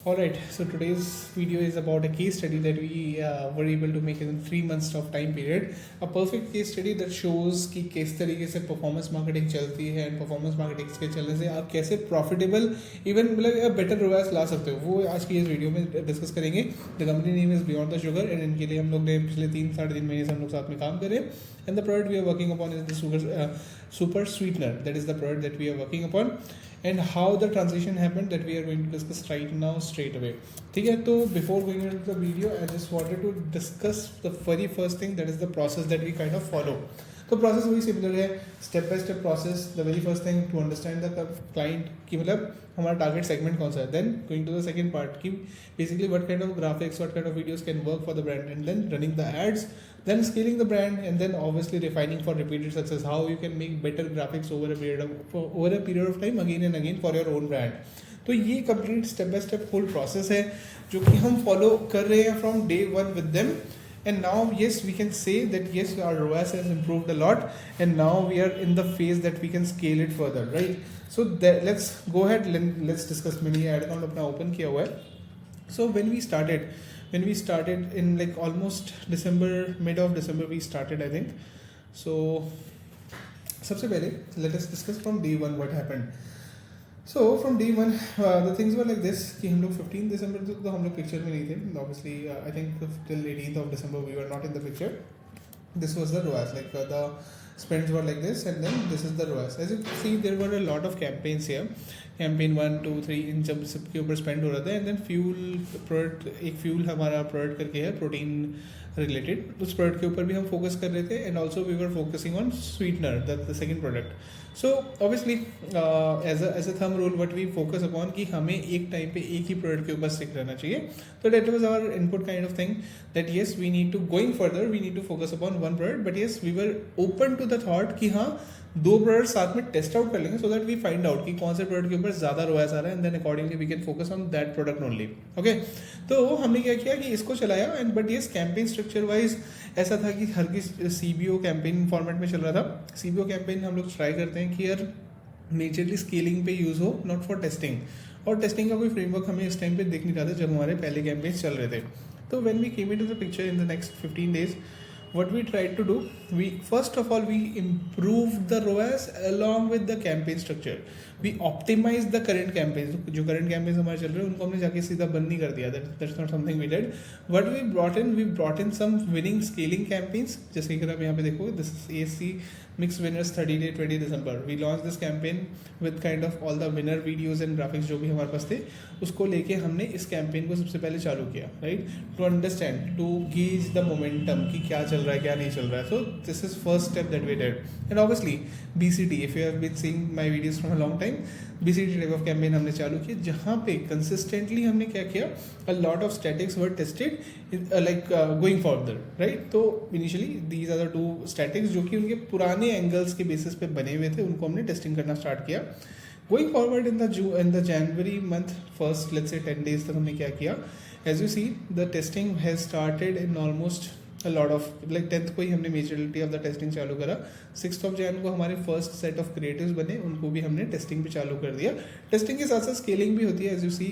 Alright, so today's video is about a case study that we were able to make in 3 months of time period. A perfect case study that shows कि किस तरीके से performance marketing चलती है and performance marketing के चलने से आप कैसे profitable even मतलब better ROAS ला सकते हो, वो आज की इस वीडियो में डिस्कस करेंगे. The company name is Beyond the Sugar and इनके लिए हम लोग ने पिछले 3-3.5 महीने से हम लोग साथ में काम कर रहे हैं. And the product we are working upon is the Super Sweetener. That is the product that we are working upon. And how the transition happened that we are going to discuss right now straight away. ठीक है, तो before going into the video I just wanted to discuss the very first thing, that is the process that we kind of follow. तो process वही similar है, step by step process. The very first thing to understand the client कि मतलब हमारा target segment कौन सा है. Then going to the second part कि basically what kind of graphics, what kind of videos can work for the brand, and then running the ads, then scaling the brand, and then obviously refining for repeated success, how you can make better graphics over a period of time again and again for your own brand. तो ये complete step by step whole process है जो कि हम follow कर रहे हैं from day one with them. And now yes, we can say that yes, our ROAS has improved a lot and now we are in the phase that we can scale it further, right? So let's go ahead, let's discuss. मैंने ये ad account अपना open किया हुआ है. So when we started in like almost December, mid of December we started, I think. So सबसे पहले let us discuss from day one what happened. So from day one the things were like this कि हम लोग 15 December तक तो हम लोग picture में नहीं थे. Obviously I think till 18th of December we were not in the picture. This was the ROAS, like the spends were like this, and then this is the ROAS. As you can see there were a lot of campaigns here. Campaign 1, 2, 3 इन सब सबके ऊपर spend हो रहा था. And then fuel product, एक fuel हमारा product करके है प्रोटीन रिलेटेड, उस प्रोडक्ट के ऊपर भी हम फोकस कर रहे थे. And also we were focusing on sweetener, the second product. So obviously as a thumb rule what we focus upon कि हमें एक टाइम पे एक ही प्रोडक्ट के ऊपर स्टिक रहना चाहिए. तो that was our input kind of thing that yes we need to going further, we need to focus upon one product. But yes we were open to the thought कि हाँ 2 product साथ में test out कर लेंगे so that we find out कि कौन से product के ऊपर ज़्यादा ROAS आ रहा है, and then accordingly we can focus on that product only. Okay, तो हमने क्या किया कि इसको चलाया. And but yes campaign structure wise ऐसा था कि हर की CBO कैंपेन फॉर्मेट में चल रहा था. CBO कैंपेन हम लोग ट्राई करते हैं कि यार मेजरली स्केलिंग पे यूज़ हो, नॉट फॉर टेस्टिंग. और टेस्टिंग का कोई फ्रेमवर्क हमें इस टाइम पे दिख नहीं रहा था जब हमारे पहले कैंपेन चल रहे थे. तो when we came into the picture in the next 15 days, what we tried to do, we first of all we improved the ROAS along with the campaign structure. We optimized the current campaigns. जो current campaigns हमारे चल रहे हैं उनको हमने जाके सीधा बंद नहीं कर दिया. That's not something we did. What we brought in some winning scaling campaigns. जैसे कि आप यहाँ पे देखो, this is ASC Mix Winners 30-day 20 December. We launched this campaign with kind of all the winner videos and graphics जो भी हमारे पास थे, उसको लेके हमने इस कैंपेन को सबसे पहले चालू किया, right, to understand, to gauge the momentum कि क्या चल रहा है क्या नहीं चल रहा है. So this is first step that we did. And obviously BCT, if you have been seeing my videos from a long time, BCT type of campaign हमने चालू किया जहाँ पे कंसिस्टेंटली हमने क्या किया, a lot of statics were tested like going further, right. तो initially these are the 2 statics जो कि उनके पुराने एंगल्स के बेसिस पे बने हुए थे, उनको हमने टेस्टिंग करना स्टार्ट किया. Going forward in the January month, first let's say 10 days तक हमने क्या किया, as you see the testing has started in almost a lot of like 10th को ही हमने majority of the testing चालू करा. 6th of Jan को हमारे first set of creatives बने, उनको भी हमने testing भी चालू कर दिया. टेस्टिंग के साथ साथ स्केलिंग भी होती है, as you see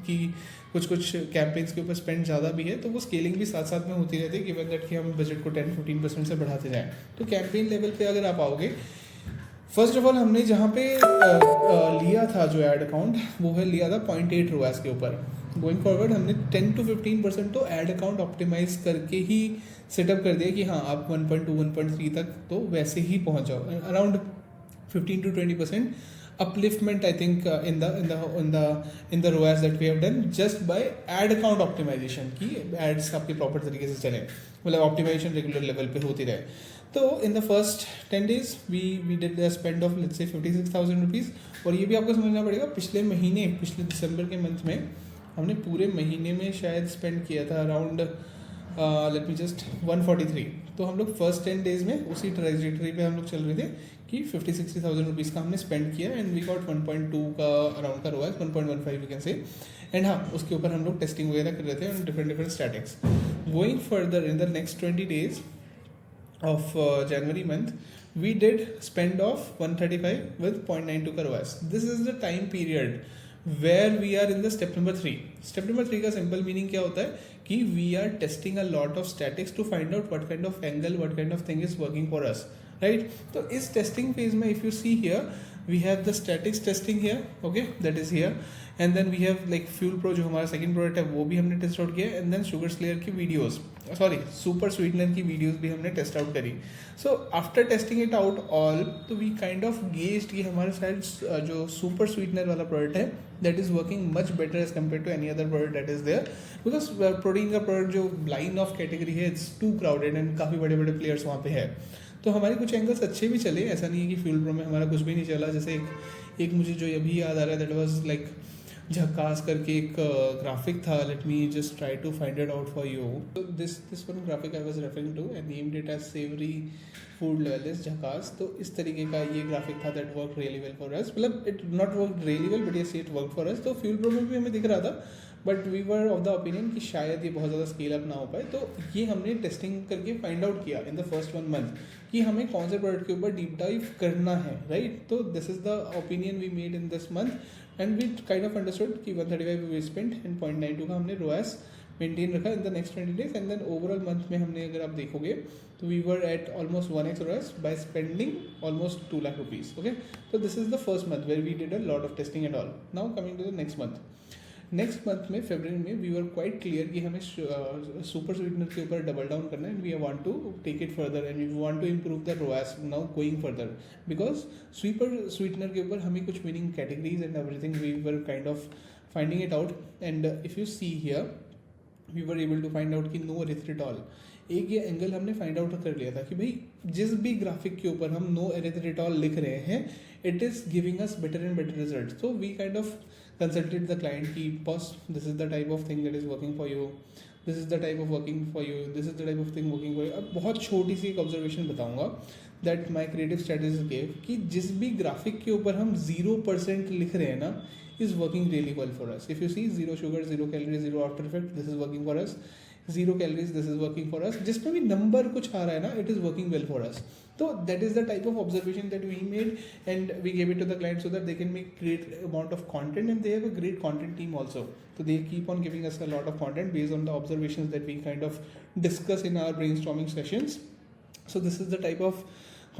कि कुछ कैंपेन्स के ऊपर स्पेंड ज़्यादा भी है तो वो स्केलिंग भी साथ साथ में होती रहती है, गिवन दैट कि हम बजट को 10-15% से बढ़ाते जाएँ. तो कैंपेन लेवल पे अगर आप आओगे, फर्स्ट ऑफ ऑल हमने जहाँ पे लिया था जो एड अकाउंट, वो है लिया था 0.8 ROAS के ऊपर. गोइंग फॉरवर्ड हमने 10-15% तो एड अकाउंट ऑप्टिमाइज करके ही सेटअप कर दिया कि हाँ आप 1.2-1.3 तक तो वैसे ही पहुँच जाओ. Around 15-20% upliftment I think in the ROAS that we have done just by ad account optimization कि ads आपके प्रॉपर तरीके से चले, मतलब ऑप्टिमाइजेशन रेगुलर लेवल पे होती रहे. तो in the first 10 days we did a spend of let's say 56,000 rupees. और ये भी आपको समझना पड़ेगा, पिछले दिसंबर के मंथ में हमने पूरे महीने में शायद स्पेंड किया था अराउंड लेट मी जस्ट 143. तो हम लोग फर्स्ट 10 days में उसी ट्रेजेक्टरी पे हम लोग चल रहे थे कि 50-60,000 रुपीज़ का हमने स्पेंड किया एंड वी गॉट 1.2 का अराउंड का ROAS, 1.15 we can say. And हाँ उसके ऊपर हम लोग टेस्टिंग वगैरह कर रहे थे on different statics. Going further in the next 20 days of January month, we did spend of 135 with 0.92 ka ROAS. This is the time period where we are in the step number 3. Step number 3 का simple meaning क्या होता है कि we are testing a lot of statics to find out what kind of angle, what kind of thing is working for us, right. तो इस testing phase में if you see here we have the statics testing here, okay, that is here, and then we have like fuel pro जो हमारा second product है वो भी हमने test out किया, एंड देन शुगर स्लेयर की videos, sorry super sweetener की videos भी हमने टेस्ट आउट करी. So after testing it out all, तो वी काइंड ऑफ गेज्ड कि हमारे साइड जो सुपर स्वीटनर वाला प्रोडक्ट है that is working much better as compare to any other product that is there, because protein का product जो line of category है it's too crowded and काफ़ी बड़े बड़े प्लेयर्स वहाँ पे है. तो हमारे कुछ एंगल्स अच्छे भी चले, ऐसा नहीं है कि फ्यूल प्रो में हमारा कुछ भी नहीं चला. जैसे एक मुझे जो अभी याद आ रहा है दैट वाज लाइक झकास करके एक ग्राफिक था. Let me just try to find it out for you. This one graphic I was referring to and named it as savoury food level is झकास. तो इस तरीके का ये ग्राफिक था that work really well for us. मतलब it not work really well but ये it work for us. तो फ्यूल प्रो में भी हमें दिख रहा था but we were of the opinion कि शायद ये बहुत ज़्यादा स्केल अप ना हो पाए. तो ये हमने टेस्टिंग करके फाइंड आउट किया इन द फर्स्ट 1 मंथ कि हमें कौन से प्रोडक्ट के ऊपर डीप डाइव करना है, राइट. तो this is the opinion we made in this month and we kind of understood कि 135 वी स्पेंट एंड 0.92 का हमने रोएस मेंटेन रखा in the next 20 days. And then overall month में हमने अगर आप देखोगे तो we were at almost 1x ROAS by spending almost 2 lakh rupees. Okay, तो this is the first month where we did a lot of testing and all. Now coming to the next month. Next month में फरवरी में we were quite clear कि हमें super sweetener के ऊपर double down करना है and we want to take it further and we want to improve the ROAS now going further, because super sweetener के ऊपर हमें कुछ winning categories and everything we were kind of finding it out. And if you see here we were able to find out कि no erythritol, एक ये angle हमने find out कर लिया था कि भाई जिस भी ग्राफिक के ऊपर हम नो एरिथ्रिटॉल लिख रहे हैं it is giving us better and better result. So we kind of consulted the client ki boss, this is the type of thing that is working for you, this is the type of working for you, this is the type of thing working for you. अब बहुत छोटी सी एक observation बताऊंगा that my creative strategy gave कि जिस भी graphic के ऊपर हम 0% लिख रहे हैं ना is working really well for us. If you see 0 sugar, 0 calorie, 0 after effect, this is working for us. 0 calories, this is working for us. जिसमें भी नंबर कुछ आ रहा है ना it is working well for us. So that is the type of observation that we made and we gave it to the client so that they can make great amount of content and they have a great content team also. So they keep on giving us a lot of content based on the observations that we kind of discuss in our brainstorming sessions. So this is the type of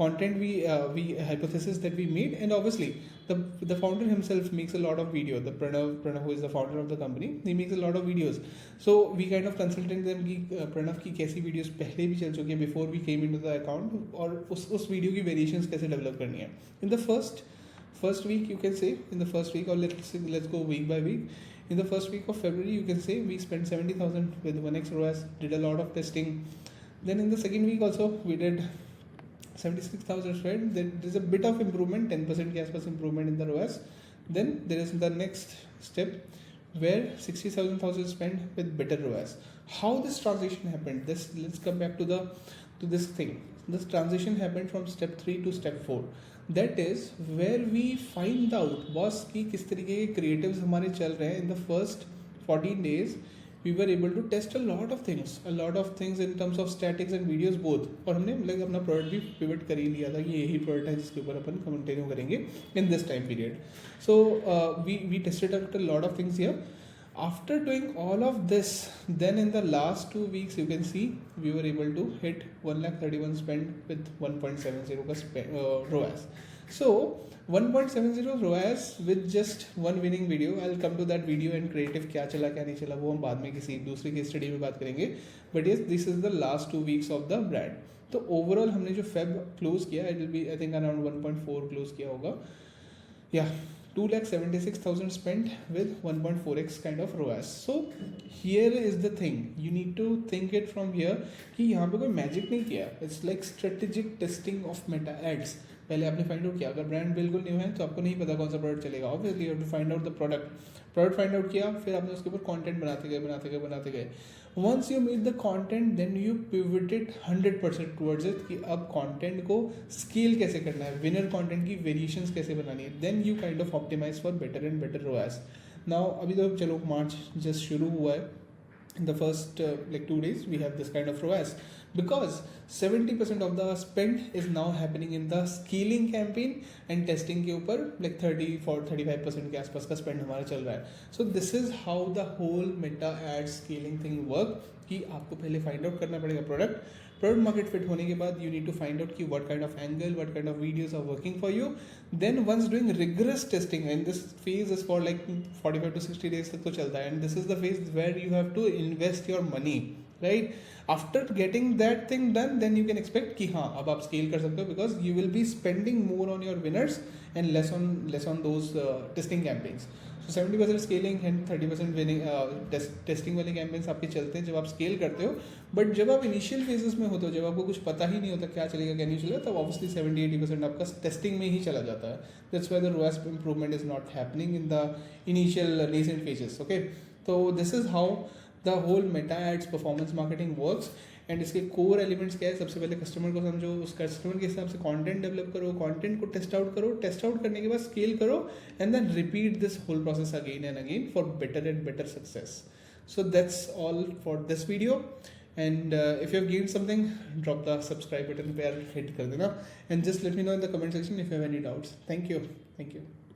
content we hypothesis that we made, and obviously the founder himself makes a lot of video. The Pranav who is the founder of the company, he makes a lot of videos. So we kind of consulted them कि Pranav की कैसी videos पहले भी चल चुकी है before we came into the account, और उस video की variations कैसे develop करनी है. In the first week you can say, in the first week, or let's go week by week. In the first week of February you can say we spent 70,000 with 1x ROAS, did a lot of testing. Then in the second week also we did 76,000 spent. Then there is a bit of improvement, 10% के आसपास improvement in the ROAS. Then there is the next step where 67,000 spent with better ROAS. How this transition happened? Let's come back to this thing. This transition happened from step 3 to step 4. That is where we find out boss कि किस तरीके के creatives हमारे चल रहे हैं in the first 14 days. We were able to test a lot of things in terms of statics and videos both. और हमने मतलब अपना प्रोडक्ट भी पिवट कर ही लिया था कि यही प्रोडक्ट है जिसके ऊपर अपन कंटिन्यू करेंगे in this time period. So we tested out a lot of things here. After doing all of this, then in the last 2 weeks you can see we were able to hit 1,31,000 spend with 1.70 का ROAS. So 1.70 ROAS with just one winning video. I'll come to that video and creative क्या चला क्या नहीं चला वो हम बाद में किसी दूसरी केस स्टडी में बात करेंगे. But yes, this is the last 2 weeks of the brand. तो ओवरऑल हमने जो फेब क्लोज किया it will be I think around 1.4 close किया होगा. Yeah, 2,76,000 spent with 1.4x kind of ROAS. So here is the thing, you need to think it from here कि यहाँ पे कोई मैजिक नहीं किया. It's like strategic testing of meta ads. पहले आपने फाइंड आउट किया, अगर ब्रांड बिल्कुल न्यू है तो आपको नहीं पता कौन सा प्रोडक्ट चलेगा. Obviously you have to find out the product find out किया, फिर आपने उसके ऊपर कंटेंट बनाते गए. Once you made the content then you pivoted 100% towards it कि अब कंटेंट को स्केल कैसे करना है, विनर कंटेंट की वेरिएशंस कैसे बनानी है. Then you kind of optimise for better and better ROAS. Now अभी तो चलो मार्च जस्ट शुरू हुआ है in the first like 2 days we have this kind of ROAS, because 70% of the spend is now happening in the scaling campaign and testing के ऊपर like 34-35% के आसपास का spend हमारा चल रहा है. So this is how the whole meta ad scaling thing work, कि आपको पहले find out करना पड़ेगा product market fit होने के बाद you need to find out कि what kind of angle, what kind of videos are working for you. Then once doing rigorous testing, and this phase is for like 45 to 60 days तक तो चलता है, and this is the phase where you have to invest your money, right? After getting that thing done, then you can expect कि हाँ अब आप scale कर सकते हो, because you will be spending more on your winners and less on those testing campaigns. So 70% scaling and 30% winning testing वाले campaigns आपके चलते हैं जब आप scale करते हो. बट जब आप इनिशियल फेजेस में होते हो, जब आपको कुछ पता ही नहीं होता क्या चलेगा क्या नहीं चलेगा, तब ऑब्वियसली 70-80% आपका टेस्टिंग में ही चला जाता है. That's why the ROAS improvement is not happening in the initial nascent phases. Okay, तो this is how the whole Meta ads performance marketing works. And इसके कोर एलिमेंट्स क्या है? सबसे पहले कस्टमर को समझो, उस कस्टमर के हिसाब से कंटेंट डेवलप करो, कंटेंट को टेस्ट आउट करो, टेस्ट आउट करने के बाद स्केल करो, and then repeat this whole process again and again for better and better success. So that's all for this video. And if you have gained something, drop the subscribe button पे hit कर देना, and just let me know in the comment section if you have any doubts. Thank you.